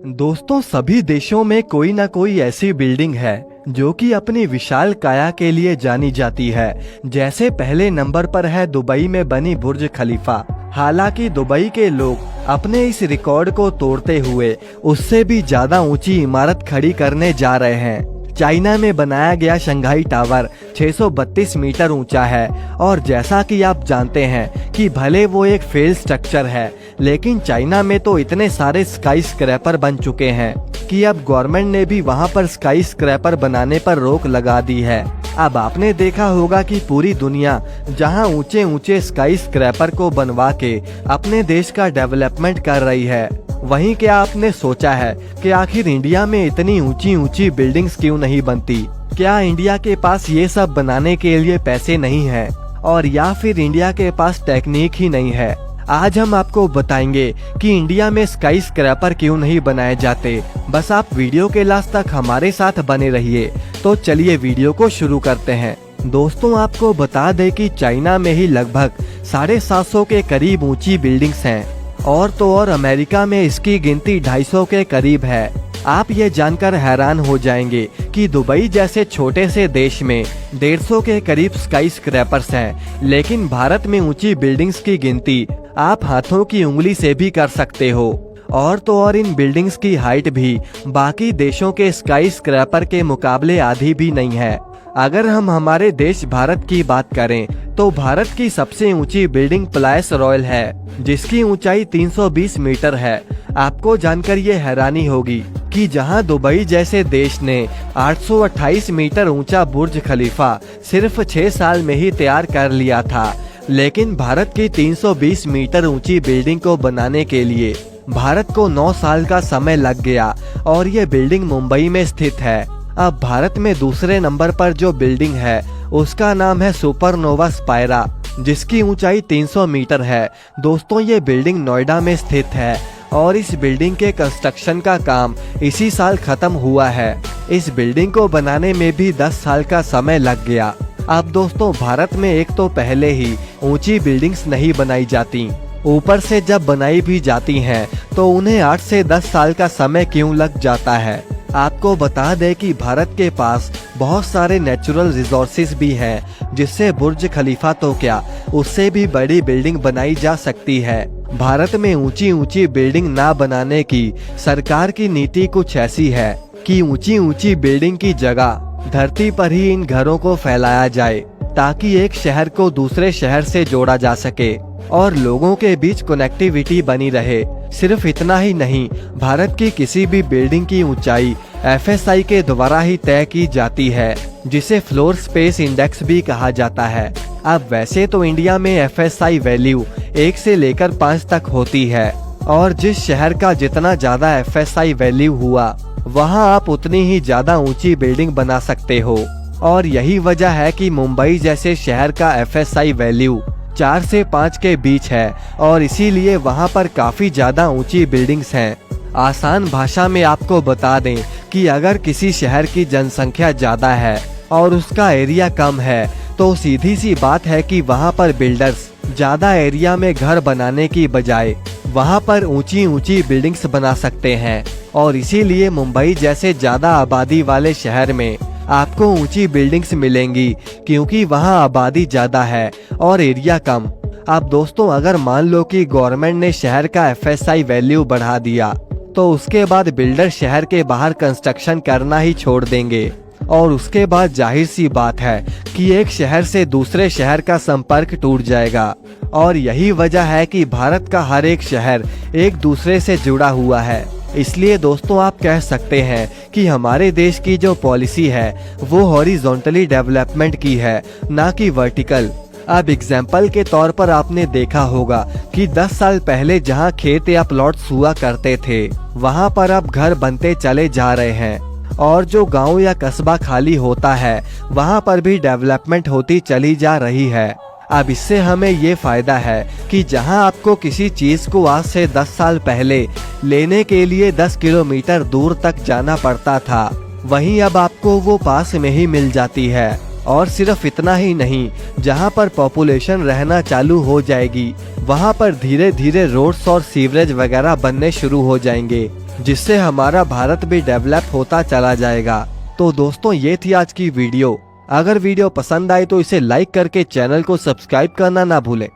दोस्तों, सभी देशों में कोई ना कोई ऐसी बिल्डिंग है जो कि अपनी विशाल काया के लिए जानी जाती है। जैसे पहले नंबर पर है दुबई में बनी बुर्ज खलीफा। हालांकि दुबई के लोग अपने इस रिकॉर्ड को तोड़ते हुए उससे भी ज्यादा ऊंची इमारत खड़ी करने जा रहे हैं। चाइना में बनाया गया शंघाई टावर 632 मीटर ऊंचा है और जैसा कि आप जानते हैं कि भले वो एक फेल स्ट्रक्चर है, लेकिन चाइना में तो इतने सारे स्काई स्क्रैपर बन चुके हैं कि अब गवर्नमेंट ने भी वहां पर स्काई स्क्रैपर बनाने पर रोक लगा दी है। अब आपने देखा होगा कि पूरी दुनिया जहां ऊंचे ऊंचे स्काई स्क्रैपर को बनवा के अपने देश का डेवलपमेंट कर रही है, वहीं क्या आपने सोचा है कि आखिर इंडिया में इतनी ऊंची ऊंची बिल्डिंग्स क्यों नहीं बनती? क्या इंडिया के पास ये सब बनाने के लिए पैसे नहीं हैं और या फिर इंडिया के पास टेक्निक ही नहीं है? आज हम आपको बताएंगे कि इंडिया में स्काई स्क्रैपर क्यों नहीं बनाए जाते। बस आप वीडियो के लास्ट तक हमारे साथ बने रहिए। तो चलिए वीडियो को शुरू करते हैं। दोस्तों, आपको बता दें कि चाइना में ही लगभग 750 के करीब ऊंची बिल्डिंग्स हैं और तो और अमेरिका में इसकी गिनती 250 के करीब है। आप ये जानकर हैरान हो जाएंगे कि दुबई जैसे छोटे से देश में 150 के करीब स्काई स्क्रैपर्स हैं, लेकिन भारत में ऊंची बिल्डिंग्स की गिनती आप हाथों की उंगली से भी कर सकते हो। और तो और इन बिल्डिंग्स की हाइट भी बाकी देशों के स्काई स्क्रैपर के मुकाबले आधी भी नहीं है। अगर हम हमारे देश भारत की बात करें तो भारत की सबसे ऊंची बिल्डिंग प्लास रॉयल है, जिसकी ऊंचाई 320 मीटर है। आपको जानकर ये हैरानी होगी कि जहां दुबई जैसे देश ने 828 मीटर ऊंचा बुर्ज खलीफा सिर्फ 6 साल में ही तैयार कर लिया था, लेकिन भारत की 320 मीटर ऊंची बिल्डिंग को बनाने के लिए भारत को 9 साल का समय लग गया और ये बिल्डिंग मुंबई में स्थित है। अब भारत में दूसरे नंबर पर जो बिल्डिंग है उसका नाम है सुपरनोवा स्पायरा, जिसकी ऊंचाई 300 मीटर है। दोस्तों, ये बिल्डिंग नोएडा में स्थित है और इस बिल्डिंग के कंस्ट्रक्शन का काम इसी साल खत्म हुआ है। इस बिल्डिंग को बनाने में भी 10 साल का समय लग गया। अब दोस्तों, भारत में एक तो पहले ही ऊंची बिल्डिंग्स नहीं बनाई जाती, ऊपर से जब बनाई भी जाती हैं तो उन्हें 8 से 10 साल का समय क्यों लग जाता है? आपको बता दें कि भारत के पास बहुत सारे नेचुरल रिसोर्सेज भी हैं, जिससे बुर्ज खलीफा तो क्या, उससे भी बड़ी बिल्डिंग बनाई जा सकती है। भारत में ऊंची ऊंची बिल्डिंग ना बनाने की सरकार की नीति कुछ ऐसी है कि ऊंची ऊंची बिल्डिंग की जगह धरती पर ही इन घरों को फैलाया जाए, ताकि एक शहर को दूसरे शहर से जोड़ा जा सके और लोगों के बीच कनेक्टिविटी बनी रहे। सिर्फ इतना ही नहीं, भारत की किसी भी बिल्डिंग की ऊंचाई FSI के द्वारा ही तय की जाती है, जिसे फ्लोर स्पेस इंडेक्स भी कहा जाता है। अब वैसे तो इंडिया में FSI वैल्यू 1 से लेकर 5 तक होती है और जिस शहर का जितना ज्यादा FSI वैल्यू हुआ वहां आप उतनी ही ज्यादा ऊंची बिल्डिंग बना सकते हो। और यही वजह है कि मुंबई जैसे शहर का FSI वैल्यू 4 से 5 के बीच है और इसीलिए वहां पर काफी ज्यादा ऊंची बिल्डिंग्स हैं। आसान भाषा में आपको बता दें कि अगर किसी शहर की जनसंख्या ज्यादा है और उसका एरिया कम है, तो सीधी सी बात है कि वहां पर बिल्डर्स ज्यादा एरिया में घर बनाने की बजाय वहां पर ऊंची ऊंची बिल्डिंग्स बना सकते हैं। और इसीलिए मुंबई जैसे ज्यादा आबादी वाले शहर में आपको ऊंची बिल्डिंग्स मिलेंगी, क्योंकि वहां आबादी ज्यादा है और एरिया कम। अब दोस्तों, अगर मान लो कि गवर्नमेंट ने शहर का FSI वैल्यू बढ़ा दिया, तो उसके बाद बिल्डर शहर के बाहर कंस्ट्रक्शन करना ही छोड़ देंगे और उसके बाद जाहिर सी बात है कि एक शहर से दूसरे शहर का संपर्क टूट जाएगा। और यही वजह है कि भारत का हर एक शहर एक दूसरे से जुड़ा हुआ है। इसलिए दोस्तों, आप कह सकते हैं कि हमारे देश की जो पॉलिसी है वो हॉरिजॉन्टली डेवलपमेंट की है, ना कि वर्टिकल। अब एग्जाम्पल के तौर पर आपने देखा होगा कि 10 साल पहले जहां खेत या प्लॉट्स हुआ करते थे, वहां पर अब घर बनते चले जा रहे हैं और जो गांव या कस्बा खाली होता है वहां पर भी डेवलपमेंट होती चली जा रही है। अब इससे हमें ये फायदा है कि जहां आपको किसी चीज को आज से 10 साल पहले लेने के लिए 10 किलोमीटर दूर तक जाना पड़ता था, वहीं अब आपको वो पास में ही मिल जाती है। और सिर्फ इतना ही नहीं, जहां पर पॉपुलेशन रहना चालू हो जाएगी वहां पर धीरे धीरे रोड्स और सीवरेज वगैरह बनने शुरू हो जाएंगे, जिससे हमारा भारत भी डेवलप होता चला जाएगा। तो दोस्तों ये थी आज की वीडियो। अगर वीडियो पसंद आई तो इसे लाइक करके चैनल को सब्सक्राइब करना ना भूलें।